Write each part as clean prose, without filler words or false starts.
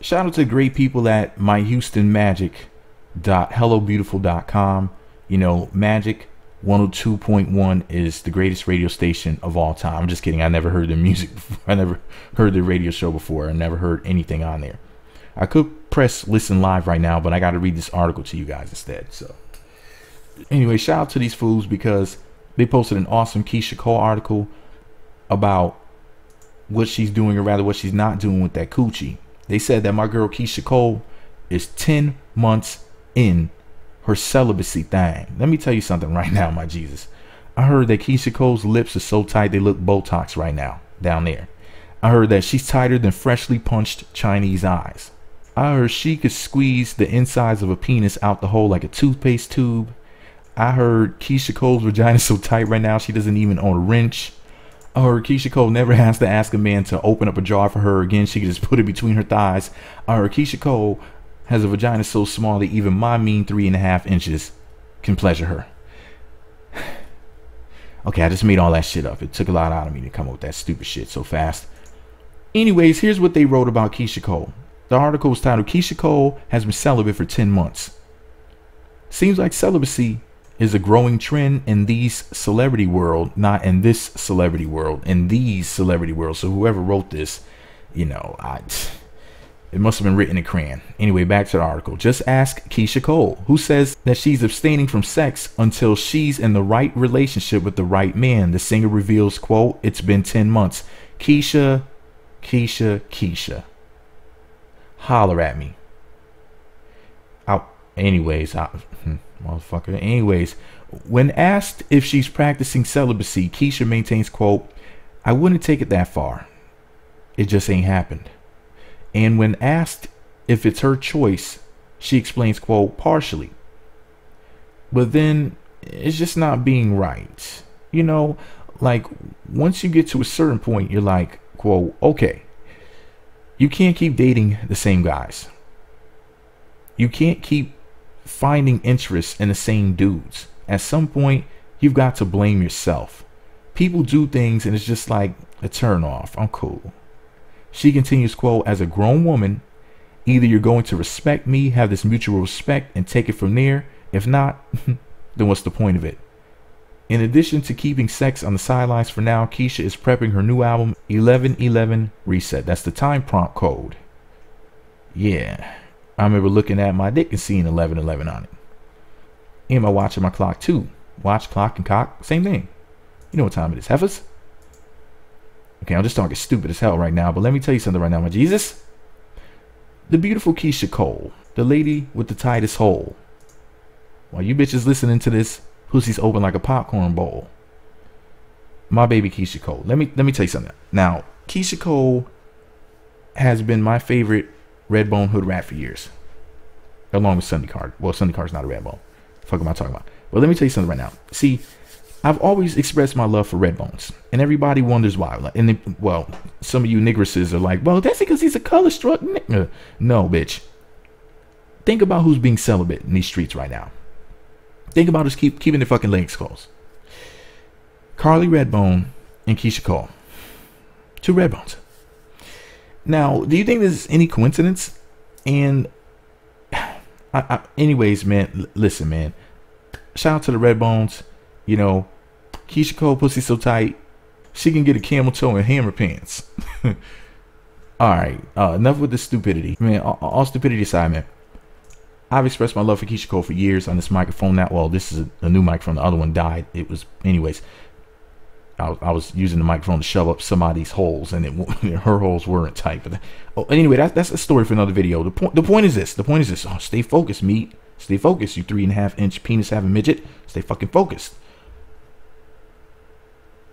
Shout out to the great people at myhoustonmagic.hellobeautiful.com. You know, Magic 102.1 is the greatest radio station of all time. I'm just kidding. I never heard their music before. I never heard their radio show before. I never heard anything on there. I could press listen live right now, but I got to read this article to you guys instead. So anyway, shout out to these fools because they posted an awesome Keyshia Cole article about what she's doing, or rather what she's not doing with that coochie. They said that my girl Keyshia Cole is 10 months in her celibacy thing. Let me tell you something right now, my Jesus. I heard that Keyshia Cole's lips are so tight they look Botox'd right now, down there. I heard that she's tighter than freshly punched Chinese eyes. I heard she could squeeze the insides of a penis out the hole like a toothpaste tube. I heard Keyshia Cole's vagina is so tight right now she doesn't even own a wrench. I heard Keyshia Cole never has to ask a man to open up a jar for her again. She can just put it between her thighs. I heard Keyshia Cole has a vagina so small that even my mean 3.5 inches can pleasure her. Okay, I just made all that shit up. It took a lot out of me to come up with that stupid shit so fast. Anyways, here's what they wrote about Keyshia Cole. The article was titled, Keyshia Cole has been celibate for 10 months. Seems like celibacy is a growing trend in these celebrity world, not in this celebrity world, in these celebrity world. So whoever wrote this, you know, it must have been written in crayon. Anyway, back to the article. Just ask Keyshia Cole, who says that she's abstaining from sex until she's in the right relationship with the right man. The singer reveals, quote, it's been 10 months. Keyshia, holler at me. Motherfucker. Anyways, when asked if she's practicing celibacy, Keyshia maintains, quote, I wouldn't take it that far. It just ain't happened. And when asked if it's her choice, she explains, quote, partially. But then it's just not being right. You know, like once you get to a certain point, you're like, quote, okay, you can't keep dating the same guys. You can't keep finding interest in the same dudes. At some point, you've got to blame yourself. People do things and it's just like a turn off. I'm cool. She continues, quote, as a grown woman, either you're going to respect me, have this mutual respect, and take it from there. If not, then what's the point of it? In addition to keeping sex on the sidelines for now, Keyshia is prepping her new album, 1111 Reset. That's the time prompt code. Yeah. I remember looking at my dick and seeing 1111 on it. And my watch and my clock too. Watch, clock, and cock, same thing. You know what time it is, heifers? Okay, I'm just talking stupid as hell right now, but let me tell you something right now, my Jesus. The beautiful Keyshia Cole, the lady with the tightest hole. While you bitches listening to this, pussy's open like a popcorn bowl. My baby Keyshia Cole. Let me tell you something. Now, Keyshia Cole has been my favorite Redbone hood rat for years, along with Sunday Card. Well, Sunday Card's not a Redbone. The fuck am I talking about? But let me tell you something right now. See, I've always expressed my love for Redbones, and everybody wonders why. Well, some of you niggeresses are like, well, that's because he's a color struck nigga. No, bitch. Think about who's being celibate in these streets right now. Think about us keeping their fucking legs closed. Carly Redbone and Keyshia Cole. Two Redbones. Now, do you think there's any coincidence? And anyways, man, listen, man. Shout out to the Redbones. You know, Keyshia Cole pussy so tight, she can get a camel toe and hammer pants. All right, enough with the stupidity, man. All stupidity aside, man. I've expressed my love for Keyshia Cole for years on this microphone. Now, well, this is a new microphone. The other one died. It was, anyways. I was using the microphone to shove up somebody's holes, and her holes weren't tight. But anyway, that's a story for another video. The point is this. Oh, stay focused, meat. Stay focused, you 3.5-inch penis having midget. Stay fucking focused.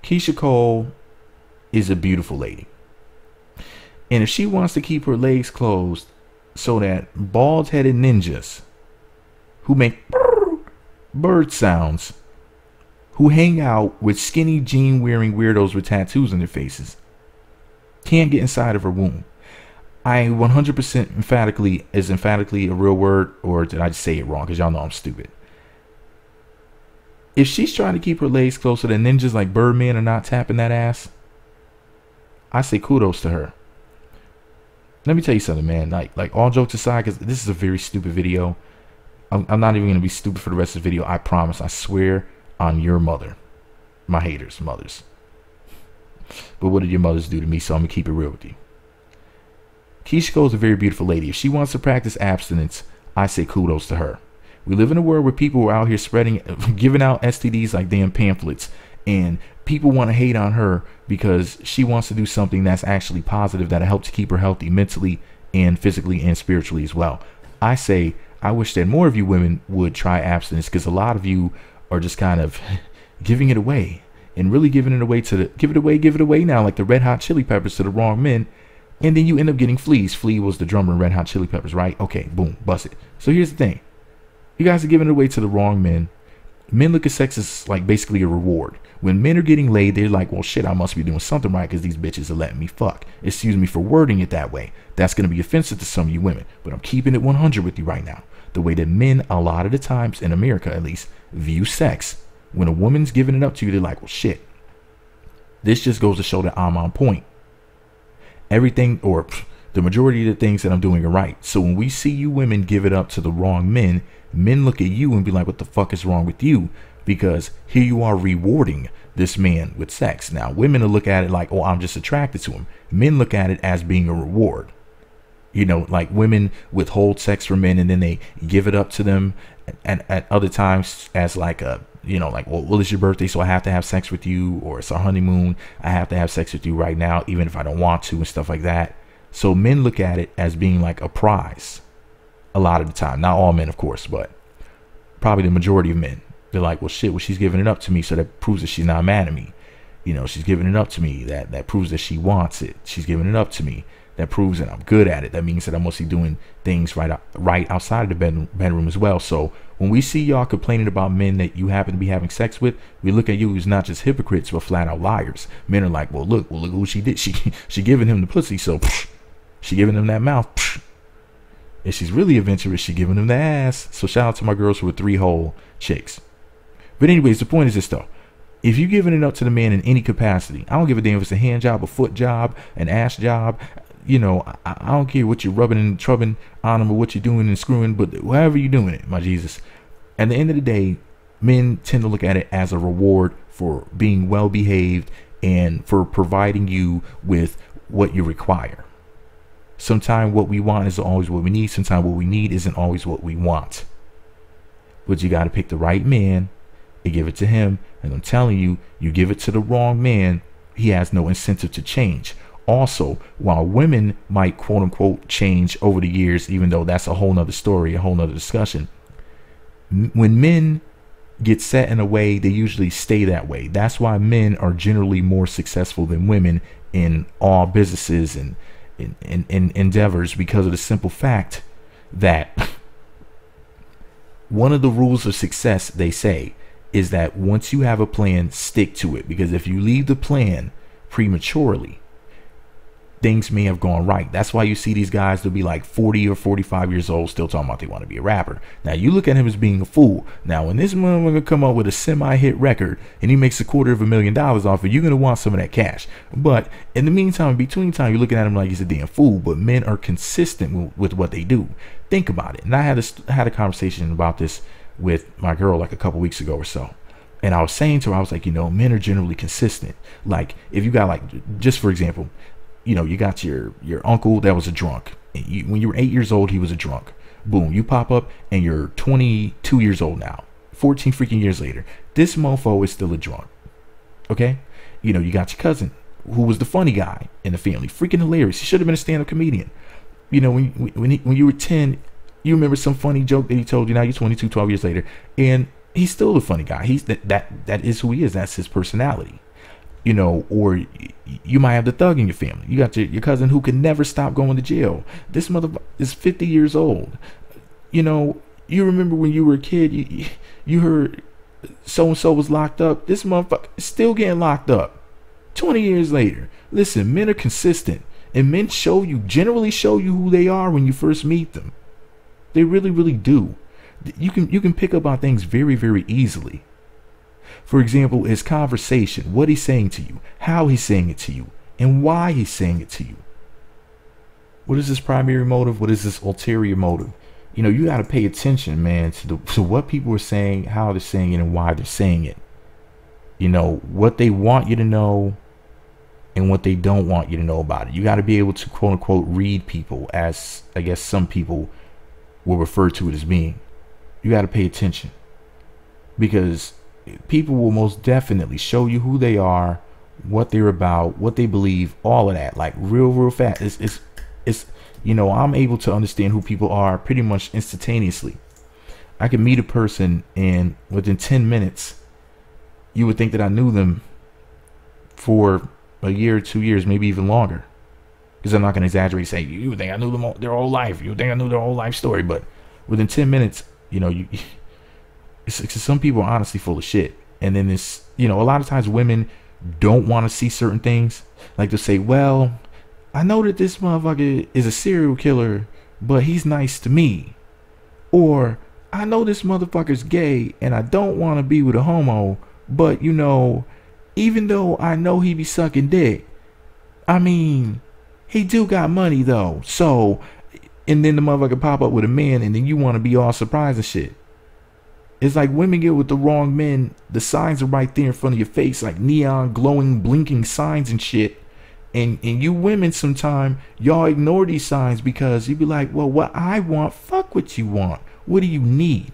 Keyshia Cole is a beautiful lady, and if she wants to keep her legs closed so that bald-headed ninjas who make bird sounds, who hang out with skinny jean-wearing weirdos with tattoos on their faces, can't get inside of her womb. I 100% emphatically a real word, or did I just say it wrong? Because y'all know I'm stupid. If she's trying to keep her legs close so that ninjas like Birdman are not tapping that ass, I say kudos to her. Let me tell you something, man. Like all jokes aside, because this is a very stupid video. I'm not even gonna be stupid for the rest of the video. I promise. I swear on your mother, my haters, mothers. But what did your mothers do to me? So I'm gonna keep it real with you. Keyshia Cole is a very beautiful lady. If she wants to practice abstinence, I say kudos to her. We live in a world where people are out here spreading, giving out STDs like damn pamphlets, and people want to hate on her because she wants to do something that's actually positive that'll help to keep her healthy mentally and physically and spiritually as well. I say I wish that more of you women would try abstinence, because a lot of you are just kind of giving it away and really giving it away to the give it away now, like the Red Hot Chili Peppers to the wrong men, and then you end up getting fleas. Flea was the drummer in Red Hot Chili Peppers, right? Okay, boom, bust it. So here's the thing. You guys are giving it away to the wrong men. Men look at sex as like basically a reward. When men are getting laid, they're like, well, shit, I must be doing something right because these bitches are letting me fuck. Excuse me for wording it that way. That's going to be offensive to some of you women. But I'm keeping it 100 with you right now. The way that men, a lot of the times, in America at least, view sex. When a woman's giving it up to you, they're like, well, shit. This just goes to show that I'm on point. Everything, or the majority of the things that I'm doing are right. So when we see you women give it up to the wrong men, men look at you and be like, what the fuck is wrong with you? Because here you are rewarding this man with sex. Now, women will look at it like, oh, I'm just attracted to him. Men look at it as being a reward. You know, like women withhold sex from men and then they give it up to them. And at other times as like a, you know, like, well, it's your birthday, so I have to have sex with you, or it's our honeymoon, I have to have sex with you right now, even if I don't want to, and stuff like that. So men look at it as being like a prize a lot of the time. Not all men, of course, but probably the majority of men. They're like, well, shit, well, she's giving it up to me, so that proves that she's not mad at me. You know, she's giving it up to me. That proves that she wants it. She's giving it up to me. That proves that I'm good at it. That means that I'm mostly doing things right outside of the bedroom as well. So when we see y'all complaining about men that you happen to be having sex with, we look at you as not just hypocrites, but flat out liars. Men are like, well, look who she did. She giving him the pussy, so she giving him that mouth. And she's really adventurous. She giving him the ass. So shout out to my girls who are 3-hole chicks. But anyways, the point is this though. If you're giving it up to the man in any capacity, I don't give a damn if it's a hand job, a foot job, an ass job. You know, I don't care what you're rubbing and trubbing on them or what you're doing and screwing, but however you're doing it, my Jesus. At the end of the day, men tend to look at it as a reward for being well behaved and for providing you with what you require. Sometimes what we want isn't always what we need. Sometimes what we need isn't always what we want. But you got to pick the right man and give it to him. And I'm telling you, you give it to the wrong man, he has no incentive to change. Also, while women might quote unquote change over the years, even though that's a whole nother story, a whole nother discussion, when men get set in a way, they usually stay that way. That's why men are generally more successful than women in all businesses and in endeavors, because of the simple fact that one of the rules of success, they say, is that once you have a plan, stick to it. Because if you leave the plan prematurely, things may have gone right. That's why you see these guys, they'll be like 40 or 45 years old still talking about they want to be a rapper. Now you look at him as being a fool. Now when this motherfucker come up with a semi-hit record and he makes $250,000 off it, you're going to want some of that cash. But in the meantime, in between time, you're looking at him like he's a damn fool. But men are consistent with what they do. Think about it. And I had a conversation about this with my girl like a couple weeks ago or so. And I was saying to her, I was like, you know, men are generally consistent. Like if you got like, just for example, you know, you got your uncle that was a drunk. When you were 8 years old, he was a drunk. Boom, you pop up and you're 22 years old now. 14 freaking years later, this mofo is still a drunk. Okay? You know, you got your cousin who was the funny guy in the family. Freaking hilarious. He should have been a stand-up comedian. You know, when you were 10, you remember some funny joke that he told you. Now you're 22, 12 years later. And he's still the funny guy. He's that is who he is. That's his personality. You know, or you might have the thug in your family. You got your cousin who can never stop going to jail. This motherfucker is 50 years old. You know, you remember when you were a kid, you heard so-and-so was locked up. This motherfucker is still getting locked up 20 years later. Listen, men are consistent, and men generally show you who they are when you first meet them. They really, really do. You can pick up on things very, very easily. For example, his conversation, what he's saying to you, how he's saying it to you, and why he's saying it to you. What is this primary motive? What is this ulterior motive? You know, you got to pay attention, man, to what people are saying, how they're saying it, and why they're saying it. You know, what they want you to know and what they don't want you to know about it. You got to be able to, quote unquote, read people, as I guess some people will refer to it as being. You got to pay attention, because people will most definitely show you who they are, what they're about, what they believe, all of that, like real fast. It's you know, I'm able to understand who people are pretty much instantaneously. I can meet a person and within 10 minutes, you would think that I knew them for a year, 2 years, maybe even longer. Because I'm not going to exaggerate, say, you would think I knew them all, their whole life. You would think I knew their whole life story. But within 10 minutes, you know, some people are honestly full of shit. And then this, you know, a lot of times women don't want to see certain things. Like to say, well, I know that this motherfucker is a serial killer, but he's nice to me. Or I know this motherfucker's gay and I don't want to be with a homo, but you know, even though I know he be sucking dick, I mean, he do got money though. So, and then the motherfucker pop up with a man and then you want to be all surprised and shit. It's like women get with the wrong men. The signs are right there in front of your face, like neon glowing blinking signs and shit. And you women sometime, y'all ignore these signs because you be like, well, what I want, fuck what you want. What do you need?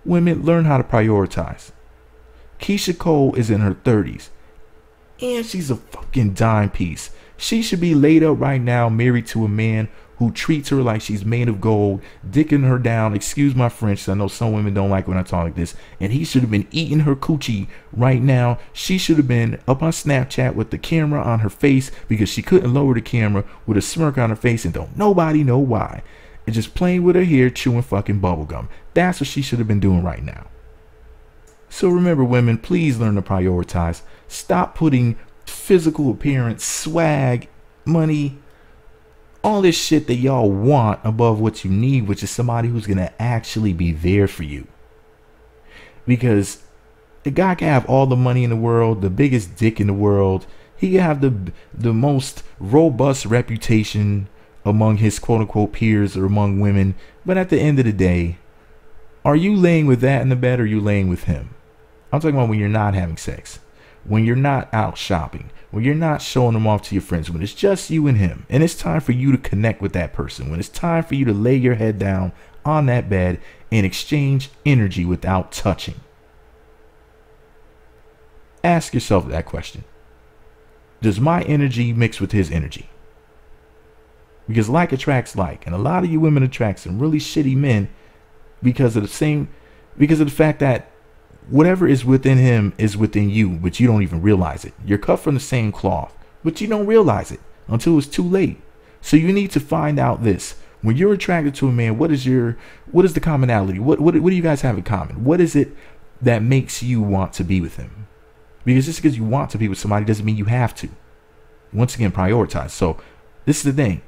Women, learn how to prioritize. Keyshia Cole is in her 30s. And she's a fucking dime piece. She should be laid up right now, married to a man who treats her like she's made of gold, dicking her down. Excuse my French, I know some women don't like when I talk like this. And he should have been eating her coochie right now. She should have been up on Snapchat with the camera on her face because she couldn't lower the camera, with a smirk on her face, and don't nobody know why. And just playing with her hair, chewing fucking bubblegum. That's what she should have been doing right now. So remember, women, please learn to prioritize. Stop putting physical appearance, swag, money, all this shit that y'all want above what you need, which is somebody who's going to actually be there for you. Because the guy can have all the money in the world, the biggest dick in the world. He can have the most robust reputation among his quote-unquote peers or among women. But at the end of the day, are you laying with that in the bed, or are you laying with him? I'm talking about when you're not having sex, when you're not out shopping, when you're not showing them off to your friends, when it's just you and him, and it's time for you to connect with that person, when it's time for you to lay your head down on that bed and exchange energy without touching. Ask yourself that question. Does my energy mix with his energy? Because like attracts like, and a lot of you women attract some really shitty men because of the fact that whatever is within him is within you, but you don't even realize it. You're cut from the same cloth, but you don't realize it until it's too late. So you need to find out this. When you're attracted to a man, what is the commonality? What do you guys have in common? What is it that makes you want to be with him? Because just because you want to be with somebody doesn't mean you have to. Once again, prioritize. So this is the thing.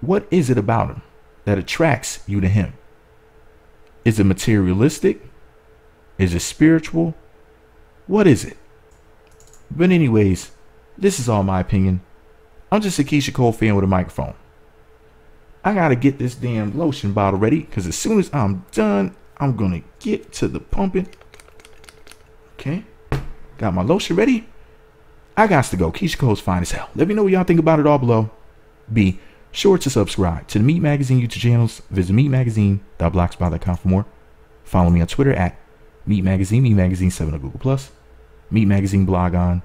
What is it about him that attracts you to him? Is it materialistic? Is it spiritual? What is it? But anyways, this is all my opinion. I'm just a Keyshia Cole fan with a microphone. I gotta get this damn lotion bottle ready, because as soon as I'm done, I'm gonna get to the pumping. Okay, got my lotion ready. I got to go. Keyshia Cole's fine as hell. Let me know what y'all think about it all below. Be sure to subscribe to the Meat Magazine YouTube channels. Visit meatmagazine.blogspot.com for more. Follow me on Twitter at Meat Magazine, Meat Magazine 7 on Google+, Meat Magazine blog on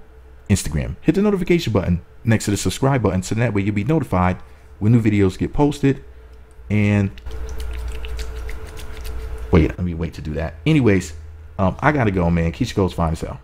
Instagram. Hit the notification button next to the subscribe button so that way you'll be notified when new videos get posted. And wait, let me wait to do that. Anyways, I gotta go, man. Keyshia Cole's fine as hell.